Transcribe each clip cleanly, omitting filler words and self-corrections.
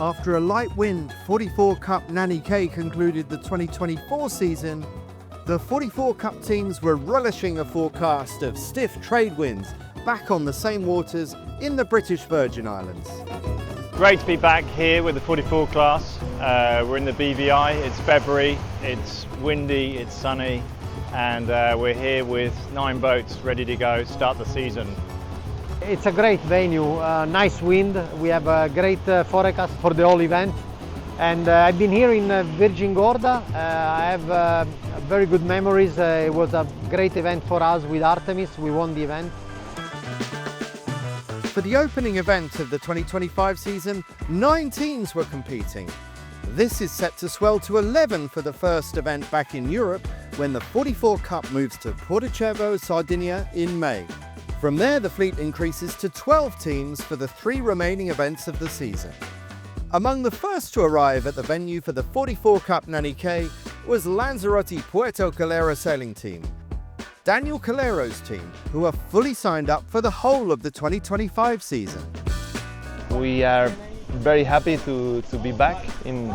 After a light wind, 44 Cup Nanny Cay concluded the 2024 season. The 44 Cup teams were relishing a forecast of stiff trade winds back on the same waters in the British Virgin Islands. Great to be back here with the 44 class. We're in the BVI, it's February, it's windy, it's sunny, and we're here with 9 boats ready to go, start the season. It's a great venue, nice wind, we have a great forecast for the whole event. And I've been here in Virgin Gorda. I have very good memories. It was a great event for us with Artemis. We won the event. For the opening event of the 2025 season, 9 teams were competing. This is set to swell to 11 for the first event back in Europe when the 44 Cup moves to Porticcevo, Sardinia in May. From there, the fleet increases to 12 teams for the 3 remaining events of the season. Among the first to arrive at the venue for the 44 Cup Nanny Cay was Lanzarote Puerto Calero sailing team. Daniel Calero's team, who are fully signed up for the whole of the 2025 season. We are very happy to be back in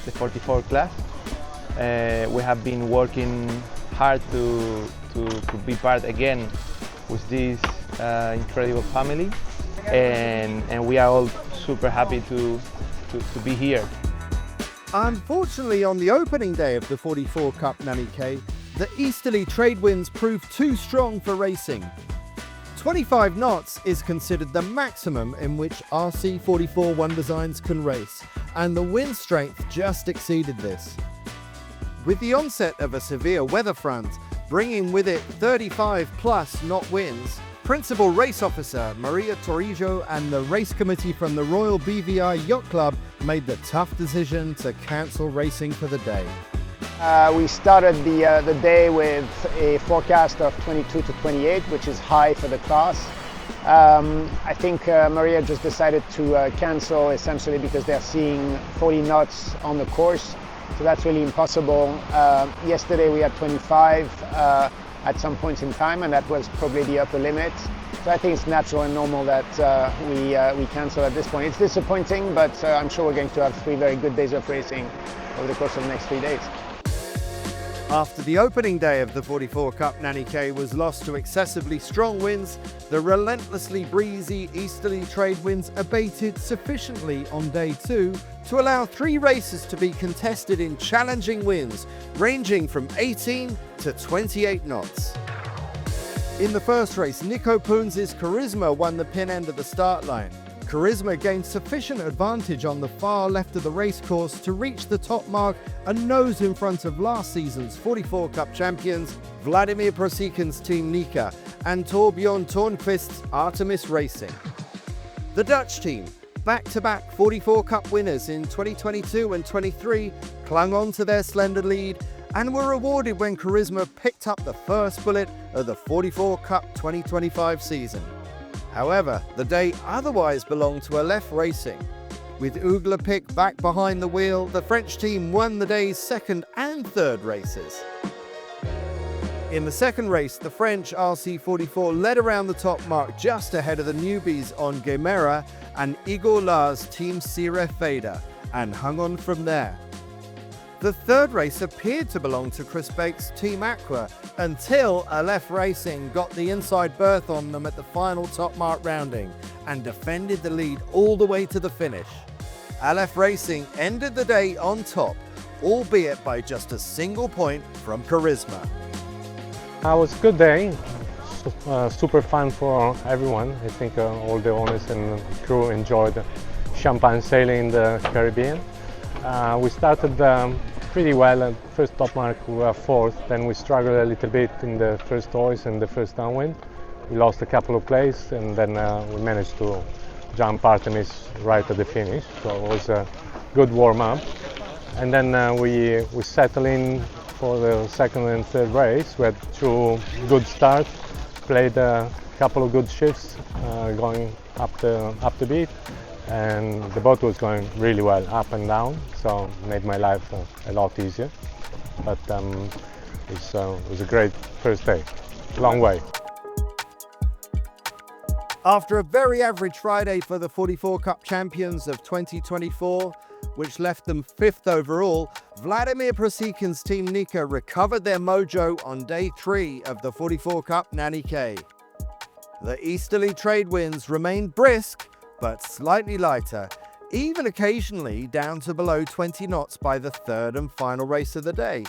the 44 class. We have been working hard to be part again with this incredible family, and we are all super happy to be here. Unfortunately, on the opening day of the 44 Cup Nanny Cay, the easterly trade winds proved too strong for racing. 25 knots is considered the maximum in which RC44 One Designs can race, and the wind strength just exceeded this. With the onset of a severe weather front, bringing with it 35+ knot winds, Principal Race Officer Maria Torrijo and the race committee from the Royal BVI Yacht Club made the tough decision to cancel racing for the day. We started the day with a forecast of 22 to 28, which is high for the class. I think Maria just decided to cancel essentially because they're seeing 40 knots on the course, so that's really impossible. Yesterday we had 25 at some points in time, and that was probably the upper limit. So I think it's natural and normal that we cancel at this point. It's disappointing, but I'm sure we're going to have 3 very good days of racing over the course of the next 3 days. After the opening day of the 44 Cup Nanny Cay was lost to excessively strong winds, the relentlessly breezy easterly trade winds abated sufficiently on day 2 to allow 3 races to be contested in challenging winds ranging from 18 to 28 knots. In the first race, Nico Poons' Charisma won the pin end of the start line. Charisma gained sufficient advantage on the far left of the racecourse to reach the top mark and nose in front of last season's 44 Cup champions Vladimir Prosikin's Team Nika and Torbjorn Tornqvist's Artemis Racing. The Dutch team, back-to-back 44 Cup winners in 2022 and 23, clung on to their slender lead and were rewarded when Charisma picked up the first bullet of the 44 Cup 2025 season. However, the day otherwise belonged to Aleph Racing. With Ouglepic back behind the wheel, the French team won the day's second and third races. In the second race, the French RC44 led around the top mark just ahead of the newbies on Gemera and Igor Lars' Team Sierra Fader, and hung on from there. The third race appeared to belong to Chris Bake's Team Aqua until Aleph Racing got the inside berth on them at the final top mark rounding and defended the lead all the way to the finish. Aleph Racing ended the day on top, albeit by just a single point from Charisma. It was a good day, super fun for everyone. I think all the owners and crew enjoyed champagne sailing in the Caribbean. We started pretty well. First top mark we were 4th, then we struggled a little bit in the first hoist and the first downwind. We lost a couple of places, and then we managed to jump Artemis right at the finish, so it was a good warm-up. And then we settled in for the second and third race. We had 2 good starts, played a couple of good shifts going up the beat, and the boat was going really well up and down, so it made my life a lot easier. But it was a great first day, long way. After a very average Friday for the 44 Cup champions of 2024, which left them 5th overall, Vladimir Prosikin's Team Nika recovered their mojo on day 3 of the 44 Cup Nanny Cay. The easterly trade winds remained brisk, but slightly lighter, even occasionally down to below 20 knots by the 3rd and final race of the day.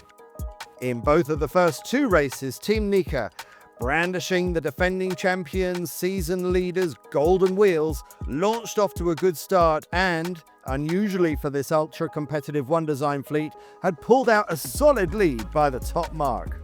In both of the first 2 races, Team Nika, brandishing the defending champions, season leaders, golden wheels, launched off to a good start and, unusually for this ultra-competitive One Design fleet, had pulled out a solid lead by the top mark.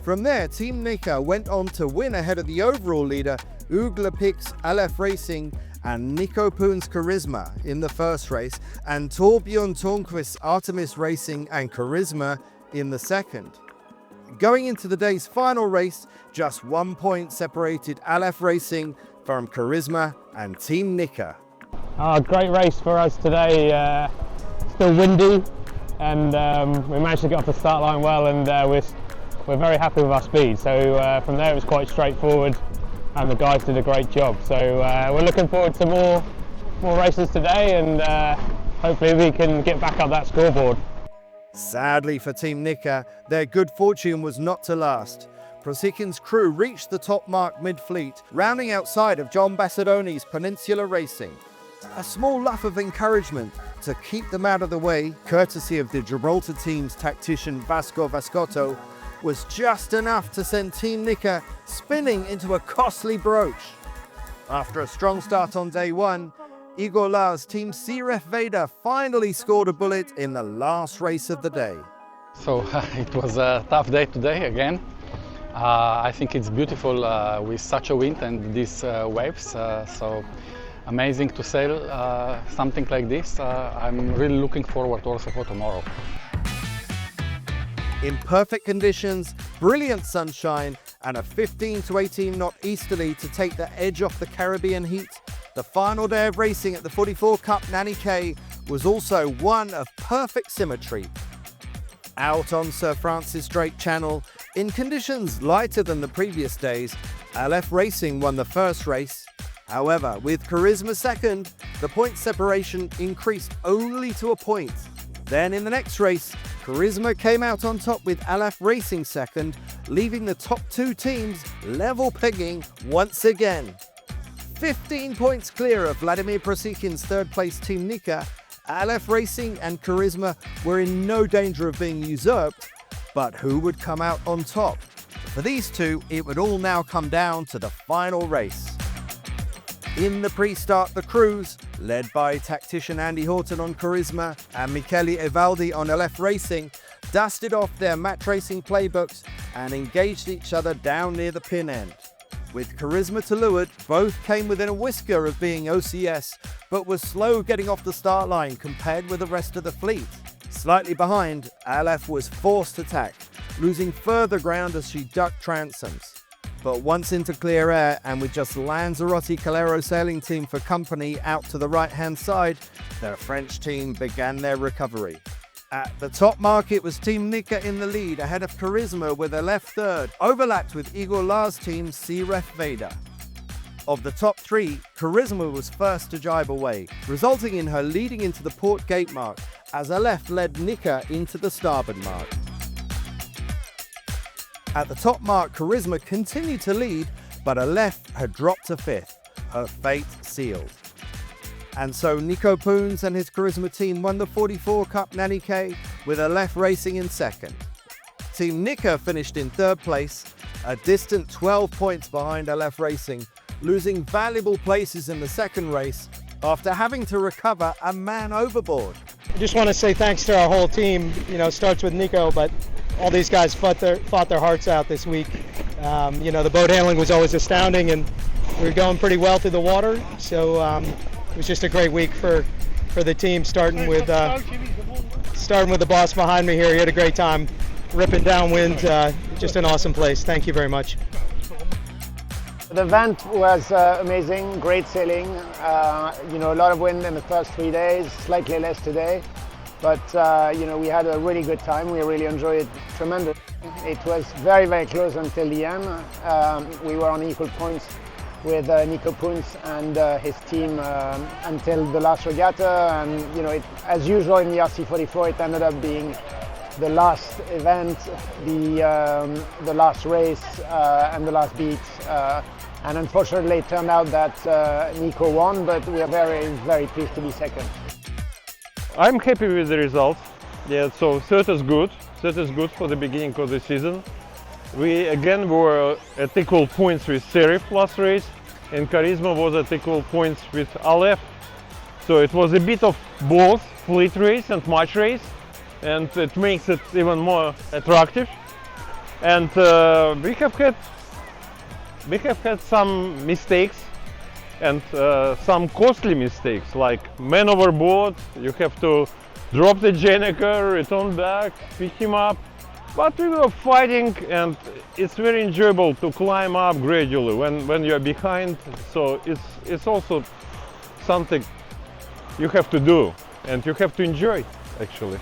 From there, Team Nika went on to win ahead of the overall leader, Hugues Lepix's Aleph Racing and Nico Poon's Charisma in the first race, and Torbjörn Tornquist's Artemis Racing and Charisma in the second. Going into the day's final race, just 1 point separated Aleph Racing from Charisma and Team Nika. Great race for us today, still windy, and we managed to get off the start line well, and we're very happy with our speed. So from there it was quite straightforward and the guys did a great job. So we're looking forward to more races today, and hopefully we can get back up that scoreboard. Sadly for Team Nika, their good fortune was not to last. Prosikin's crew reached the top mark mid-fleet, rounding outside of John Bassadoni's Peninsula Racing. A small luff of encouragement to keep them out of the way, courtesy of the Gibraltar team's tactician Vasco Vascotto, was just enough to send Team Nika spinning into a costly broach. After a strong start on day 1, Igor Lars' Team Siref Veda finally scored a bullet in the last race of the day. So it was a tough day today again. I think it's beautiful with such a wind and these waves, so amazing to sail something like this. I'm really looking forward also for tomorrow. In perfect conditions, brilliant sunshine, and a 15 to 18 knot easterly to take the edge off the Caribbean heat, the final day of racing at the 44 Cup Nanny Cay was also one of perfect symmetry. Out on Sir Francis Drake Channel, in conditions lighter than the previous days, Aleph Racing won the first race. However, with Charisma second, the point separation increased only to a point. Then in the next race, Charisma came out on top with Aleph Racing second, leaving the top 2 teams level pegging once again. 15 points clear of Vladimir Prosikin's third place Team Nika, Aleph Racing and Charisma were in no danger of being usurped, but who would come out on top? For these two, it would all now come down to the final race. In the pre-start, the crews, led by tactician Andy Horton on Charisma and Michele Evaldi on Aleph Racing, dusted off their match racing playbooks and engaged each other down near the pin end. With Charisma to leeward, both came within a whisker of being OCS, but were slow getting off the start line compared with the rest of the fleet. Slightly behind, Aleph was forced to tack, losing further ground as she ducked transoms. But once into clear air, and with just Lanzarote Calero sailing team for company out to the right-hand side, the French team began their recovery. At the top mark, it was Team Nika in the lead, ahead of Charisma with a left third, overlapped with Igor Lars' team Siref Veda. Of the top 3, Charisma was first to jibe away, resulting in her leading into the port gate mark, as Aleph led Nika into the starboard mark. At the top mark, Charisma continued to lead, but Aleph had dropped to 5th, her fate sealed. And so Nico Poons and his Charisma team won the 44 Cup Nanny Cay, with Aleph Racing in second. Team Nika finished in third place, a distant 12 points behind Aleph Racing, losing valuable places in the second race after having to recover a man overboard. I just want to say thanks to our whole team. You know, it starts with Nico, but all these guys fought their hearts out this week. You know, the boat handling was always astounding, and we were going pretty well through the water. So it was just a great week for the team, starting with the boss behind me here. He had a great time ripping downwind. Just an awesome place. Thank you very much. The event was amazing, great sailing. You know, a lot of wind in the first 3 days, slightly less today. But you know, we had a really good time. We really enjoyed it tremendously. It was very, very close until the end. We were on equal points with Nico Punz and his team until the last regatta, and as usual in the RC44, it ended up being the last event, the last race, and the last beat. And unfortunately, it turned out that Nico won, but we are very, very pleased to be second. I'm happy with the results. Yeah, so third is good. Third is good for the beginning of the season. We again were at equal points with Serif last race, and Charisma was at equal points with Aleph. So it was a bit of both fleet race and match race, and it makes it even more attractive. And we have had some mistakes, and some costly mistakes, like man overboard. You have to drop the Janeker, return back, pick him up. But we were fighting, and it's very enjoyable to climb up gradually when you're behind. So it's also something you have to do, and you have to enjoy, actually.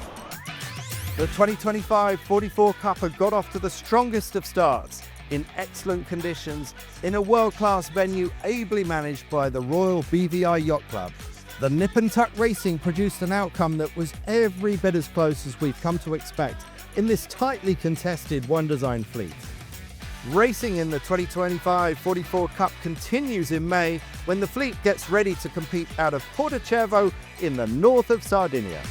The 2025 44 Cup had got off to the strongest of starts, in excellent conditions, in a world-class venue ably managed by the Royal BVI Yacht Club. The Nip and Tuck Racing produced an outcome that was every bit as close as we've come to expect in this tightly contested One Design fleet. Racing in the 2025 44 Cup continues in May when the fleet gets ready to compete out of Porto Cervo in the north of Sardinia.